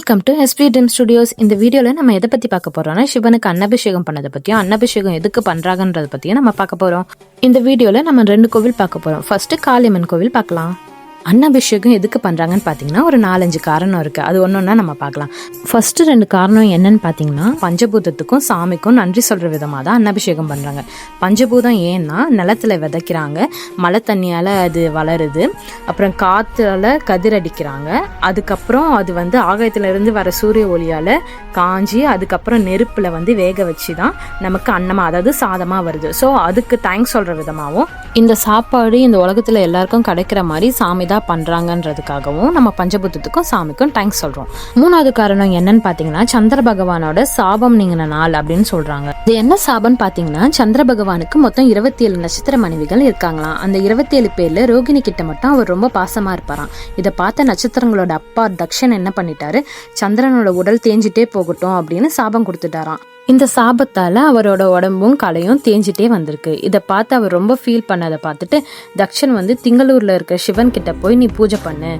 Welcome to SP dream studios. இந்த வீடியோவில் நம்ம எதை பற்றி பார்க்க போகிறோம்னா, சிவனுக்கு அன்னபிஷேகம் பண்ணதை பற்றியும் அன்னபிஷேகம் எதுக்கு பண்ணுறாங்கன்றதை பற்றியும் நம்ம பார்க்க போகிறோம். இந்த வீடியோவில் நம்ம 2 கோவில் பார்க்க போகிறோம். ஃபர்ஸ்ட்டு காளியம்மன் கோவில் பார்க்கலாம். அன்னபிஷேகம் எதுக்கு பண்ணுறாங்கன்னு பார்த்தீங்கன்னா ஒரு 4-5 காரணம் இருக்குது. அது ஒன்றா நம்ம பார்க்கலாம். ஃபர்ஸ்ட்டு 2 காரணம் என்னன்னு பார்த்தீங்கன்னா, பஞ்சபூதத்துக்கும் சாமிக்கும் நன்றி சொல்கிற விதமாக தான் அன்னபிஷேகம் பண்ணுறாங்க. பஞ்சபூதம் ஏன்னா நிலத்தில் விதைக்கிறாங்க, மழை தண்ணியால் அது வளருது, அப்புறம் காற்றுல கதிரடிக்கிறாங்க, அதுக்கப்புறம் அது ஆகாயத்திலேருந்து வர சூரிய ஒளியால் காஞ்சி அதுக்கப்புறம் நெருப்பில் வேக வச்சு தான் நமக்கு அன்னமாக, அதாவது சாதமாக வருது. ஸோ அதுக்கு தேங்க்ஸ் சொல்கிற விதமாகவும் இந்த சாப்பாடு இந்த உலகத்தில் எல்லாருக்கும் கிடைக்கிற மாதிரி சாமி தான் பண்ணுறாங்கன்றதுக்காகவும் நம்ம பஞ்சபூதத்துக்கும் சாமிக்கும் தேங்க்ஸ் சொல்கிறோம். 3வது காரணம் என்னன்னு பார்த்தீங்கன்னா, சந்திர பகவானோட சாபம் நீங்கின நாள் அப்படின்னு சொல்கிறாங்க. இது என்ன சாபம்னு பார்த்தீங்கன்னா, சந்திர பகவானுக்கு மொத்தம் 27 நட்சத்திர மனைவிகள் இருக்காங்களாம். அந்த 27 பேரில் ரோகிணி கிட்ட மட்டும் அவர் ரொம்ப பாசமாக இருப்பாராம். இதை பார்த்த நட்சத்திரங்களோட அப்பா தக்ஷன் என்ன பண்ணிட்டாரு, சந்திரனோட உடல் தேஞ்சிட்டே போகட்டும் அப்படின்னு சாபம் கொடுத்துட்டாராம். இந்த சாபத்தால் அவரோட உடம்பும் கலையும் தேஞ்சிட்டே வந்திருக்கு. இதை பார்த்து அவர் ரொம்ப ஃபீல் பண்ணதை பார்த்துட்டு தக்ஷன் திங்களூரில் இருக்க சிவன் கிட்ட போய் நீ பூஜை பண்ணு,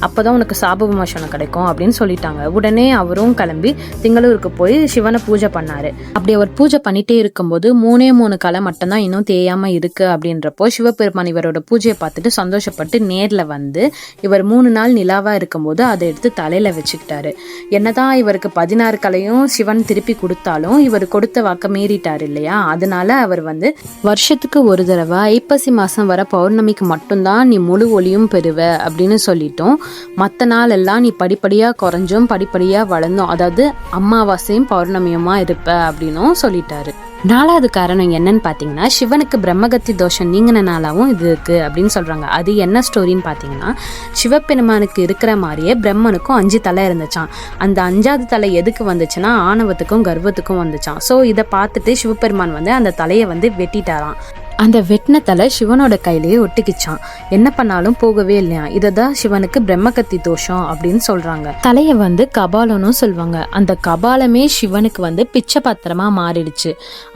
அப்போதான் உனக்கு சாப விமோசனம் கிடைக்கும் அப்படின்னு சொல்லிட்டாங்க. உடனே அவரும் கிளம்பி திங்களூருக்கு போய் சிவனை பூஜை பண்ணாரு. அப்படி அவர் பூஜை பண்ணிட்டே இருக்கும்போது 3 கலை மட்டும்தான் இன்னும் தேயாமல் இருக்கு. அப்படின்றப்போ சிவபெருமான் இவரோட பூஜையை பார்த்துட்டு சந்தோஷப்பட்டு நேரில் இவர் 3 நாள் நிலாவாக இருக்கும்போது அதை எடுத்து தலையில் வச்சுக்கிட்டாரு. என்னதான் இவருக்கு 16 கலையும் சிவன் திருப்பி கொடுத்தாலும் இவர் கொடுத்த வாக்க மீறிட்டார் இல்லையா. அதனால அவர் வருஷத்துக்கு ஒரு தடவை ஐப்பசி மாசம் வர பௌர்ணமிக்கு மட்டும்தான் நீ முழு ஒளியும் பெறுவ அப்படின்னு சொல்லிட்டோம். மற்ற நாள் எல்லாம் நீ படிப்படியா குறைஞ்சும் படிப்படியா வளர்ந்தோம், அதாவது அமாவாசையும் பௌர்ணமியுமா இருப்ப அப்படின்னும் சொல்லிட்டாரு. 4வது காரணம் என்னன்னு பார்த்தீங்கன்னா, சிவனுக்கு பிரம்மகத்தி தோஷம் நீங்கின நாளாகவும் இது இருக்கு அப்படின்னு சொல்றாங்க. அது என்ன ஸ்டோரின்னு பார்த்தீங்கன்னா, சிவபெருமானுக்கு இருக்கிற மாதிரியே பிரம்மனுக்கும் 5 தலை இருந்துச்சான். அந்த 5வது தலை எதுக்கு வந்துச்சுன்னா ஆணவத்துக்கும் கர்வத்துக்கும் வந்துச்சான். ஸோ இதை பார்த்துட்டு சிவபெருமான் அந்த தலையை வெட்டிட்டாராம். அந்த வெட்டின தலை சிவனோட கையிலேயே ஒட்டிக்கிச்சான். என்ன பண்ணாலும் போகவே இல்லையா. இததான் சிவனுக்கு பிரம்மகத்தி தோஷம் அப்படின்னு சொல்றாங்க. தலைய கபாலம்னு சொல்லுவாங்க. அந்த கபாலமே சிவனுக்கு பிச்சை பாத்திரமா மாறிடுச்சு.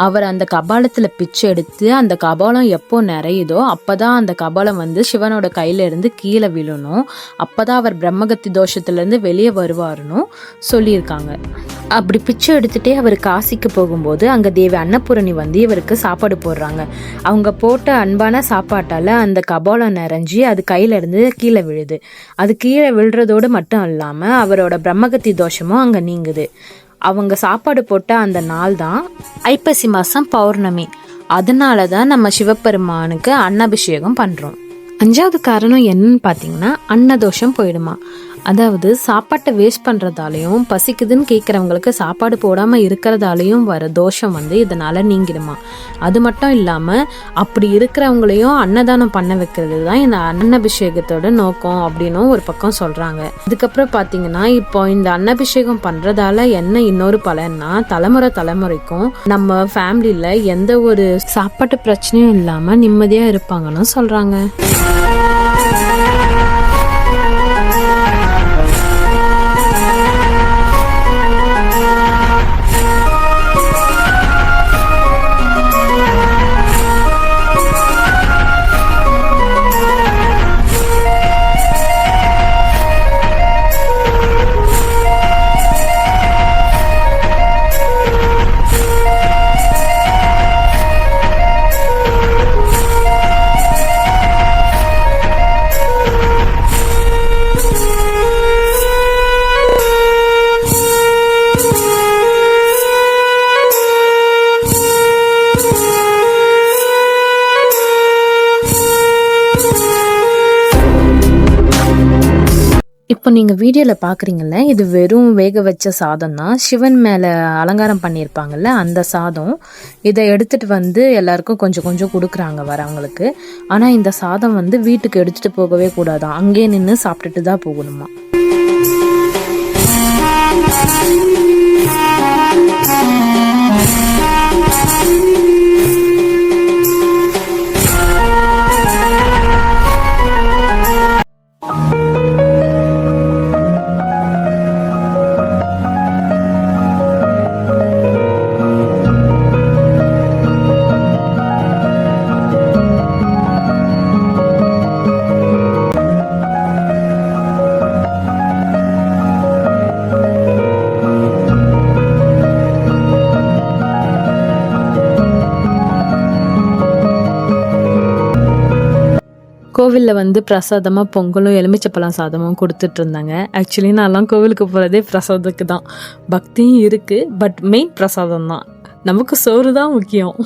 அவர் அந்த கபாலத்துல பிச்சை எடுத்து அந்த கபாலம் எப்போ நிறையுதோ அப்பதான் அந்த கபாலம் சிவனோட கையில இருந்து கீழே விழணும். அப்பதான் அவர் பிரம்மகத்தி தோஷத்துல இருந்து வெளியே வருவாருன்னு சொல்லியிருக்காங்க. அப்படி பிச்சை எடுத்துட்டே அவர் காசிக்கு போகும்போது அங்க தேவி அன்னபூரணி இவருக்கு சாப்பாடு போடுறாங்க. அவங்க போட்ட அன்பான சாப்பாட்டால அந்த கபாலம் நிறைஞ்சி அது கையில இருந்து கீழே விழுது. அது கீழே விழுறதோடு மட்டும் இல்லாம அவரோட பிரம்மகத்தி தோஷமும் அங்க நீங்குது. அவங்க சாப்பாடு போட்ட அந்த நாள் தான் ஐப்பசி மாசம் பௌர்ணமி. அதனாலதான் நம்ம சிவபெருமானுக்கு அன்னாபிஷேகம் பண்றோம். 5வது காரணம் என்னன்னு பார்த்தீங்கன்னா, அன்னதோஷம் போயிடுமா. அதாவது சாப்பாட்டை வேஸ்ட் பண்ணுறதாலையும் பசிக்குதுன்னு கேட்குறவங்களுக்கு சாப்பாடு போடாமல் இருக்கிறதாலையும் வர தோஷம் இதனால நீங்கிடுமா. அது மட்டும் இல்லாமல் அப்படி இருக்கிறவங்களையும் அன்னதானம் பண்ண வைக்கிறது தான் இந்த அன்னபிஷேகத்தோட நோக்கம் அப்படின்னும் ஒரு பக்கம் சொல்கிறாங்க. அதுக்கப்புறம் பார்த்தீங்கன்னா, இப்போ இந்த அன்னபிஷேகம் பண்ணுறதால என்ன இன்னொரு பலன்னா, தலைமுறைக்கும் நம்ம ஃபேமிலியில் எந்த ஒரு சாப்பாட்டு பிரச்சனையும் இல்லாமல் நிம்மதியாக இருப்பாங்கன்னு சொல்கிறாங்க. இப்போ நீங்கள் வீடியோவில் பார்க்குறீங்கல்ல, இது வெறும் வேக வச்ச சாதம் தான். சிவன் மேலே அலங்காரம் பண்ணியிருப்பாங்கல்ல அந்த சாதம். இதை எடுத்துகிட்டு எல்லாருக்கும் கொஞ்சம் கொஞ்சம் கொடுக்குறாங்க வரவங்களுக்கு. ஆனால் இந்த சாதம் வீட்டுக்கு எடுத்துகிட்டு போகவே கூடாதான், அங்கேயே நின்று சாப்பிட்டுட்டு தான் போகணுமா. கோவிலில் வந்து பிரசாதமாக பொங்கலும் எலுமிச்சப்பழம் சாதமும் கொடுத்துட்டு இருந்தாங்க. ஆக்சுவலி நான்லாம் கோவிலுக்கு போகிறதே பிரசாதத்துக்கு தான். பக்தியும் இருக்குது, பட் மெயின் பிரசாதம் தான். நமக்கு சோறு தான் முக்கியம்.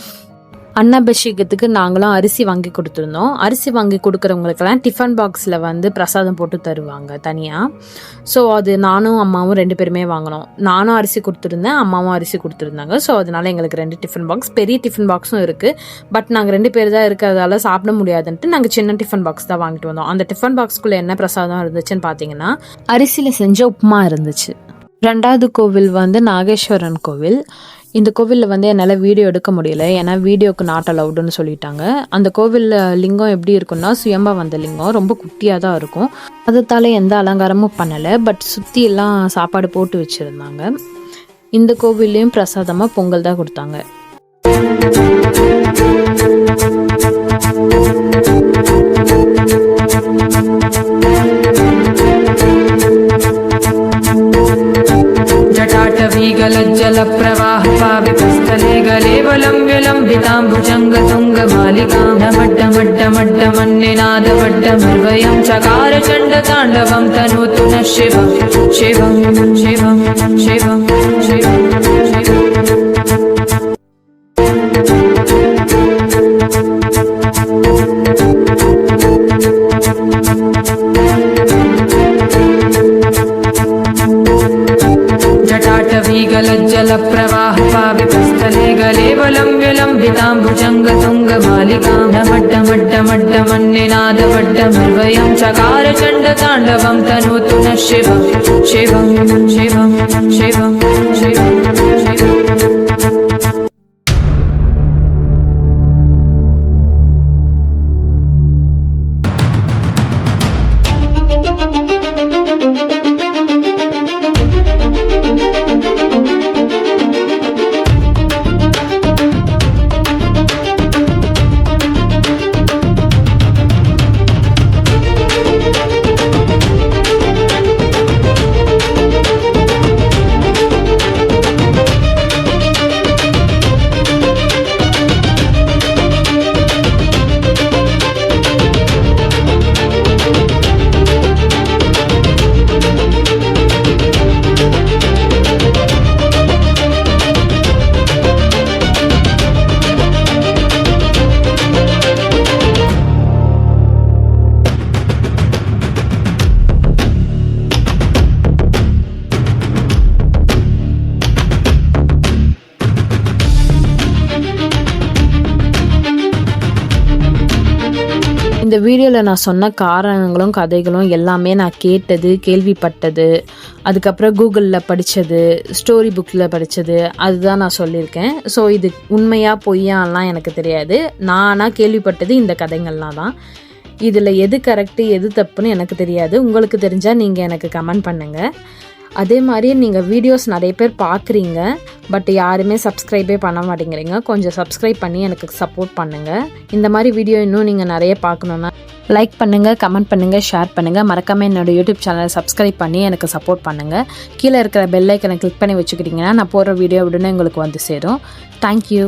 அன்னாபிஷேகத்துக்கு நாங்களும் அரிசி வாங்கி கொடுத்துருந்தோம். அரிசி வாங்கி கொடுக்குறவங்களுக்கெல்லாம் டிஃபன் பாக்ஸில் வந்து பிரசாதம் போட்டு தருவாங்க தனியாக. ஸோ அது நானும் அம்மாவும் 2 பேருமே வாங்கினோம். நானும் அரிசி கொடுத்துருந்தேன், அம்மாவும் அரிசி கொடுத்துருந்தாங்க. ஸோ அதனால எங்களுக்கு 2 டிஃபன் பாக்ஸ், பெரிய டிஃபன் பாக்ஸும் இருக்குது. பட் நாங்கள் 2 பேர் தான் இருக்கிறதால சாப்பிட முடியாதுன்ட்டு நாங்கள் சின்ன டிஃபன் பாக்ஸ் தான் வாங்கிட்டு வந்தோம். அந்த டிஃபன் பாக்ஸ்குள்ளே என்ன பிரசாதம் இருந்துச்சுன்னு பார்த்தீங்கன்னா, அரிசியில் செஞ்ச உப்புமா இருந்துச்சு. 2வது கோவில் வந்து நாகேஸ்வரன் கோவில். இந்த கோவிலில் வந்து என்னால் வீடியோ எடுக்க முடியல, ஏன்னா வீடியோக்கு நாட் அலவுடுன்னு சொல்லிட்டாங்க. அந்த கோவிலில் லிங்கம் எப்படி இருக்குன்னா, சுயம்பா வந்த லிங்கம் ரொம்ப குட்டியாக தான் இருக்கும். அதத்தால எந்த அலங்காரமும் பண்ணலை, பட் சுற்றி எல்லாம் சாப்பாடு போட்டு வச்சுருந்தாங்க. இந்த கோவில்லையும் பிரசாதமாக பொங்கல் தான் கொடுத்தாங்க. जलप्रवाह पावितस्थले गलेवलं विलम्बिताम्बुजङ्गतुङ्गमालिकां नमड्डमड्डमड्डमन्निनादवड्डमर्वयं चकार चण्डताण्डवं तनोतु नः शिवं शिवं शिवं शिवं शिवं जलप्रवाह पावितस्थले गलेवलं विलम्बिताम्बुजङ्गतुङ्गमालिकां नमड्डमड्डमड्डमन्निनादवड्डमर्वयं चकार चण्डताण्डवं तनोतु नः शिवं शिवं शिवं शिवं शिवं शिवं இந்த வீடியோவில் நான் சொன்ன காரணங்களும் கதைகளும் எல்லாமே நான் கேட்டது, கேள்விப்பட்டது, அதுக்கப்புறம் கூகுளில் படித்தது, ஸ்டோரி புக்கில் படித்தது, அதுதான் நான் சொல்லியிருக்கேன். ஸோ இது உண்மையாக பொய்யாலாம் எனக்கு தெரியாது. நானாக கேள்விப்பட்டது இந்த கதைகள்லாம் தான். இதில் எது கரெக்டு எது தப்புன்னு எனக்கு தெரியாது. உங்களுக்கு தெரிஞ்சால் நீங்கள் எனக்கு கமெண்ட் பண்ணுங்கள். அதே மாதிரி நீங்கள் வீடியோஸ் நிறைய பேர் பார்க்குறீங்க, பட் யாருமே சப்ஸ்கிரைபே பண்ண மாட்டேங்கிறீங்க. கொஞ்சம் சப்ஸ்கிரைப் பண்ணி எனக்கு சப்போர்ட் பண்ணுங்கள். இந்த மாதிரி வீடியோ இன்னும் நீங்கள் நிறைய பார்க்கணுன்னா லைக் பண்ணுங்கள், கமெண்ட் பண்ணுங்கள், ஷேர் பண்ணுங்கள். மறக்காமல் என்னோடய யூடியூப் சேனலை சப்ஸ்கிரைப் பண்ணி எனக்கு சப்போர்ட் பண்ணுங்கள். கீழே இருக்கிற பெல் ஐக்கனை கிளிக் பண்ணி வச்சுக்கிட்டிங்கன்னா நான் போடுற வீடியோ உடனே உங்களுக்கு வந்து சேரும். தேங்க்யூ.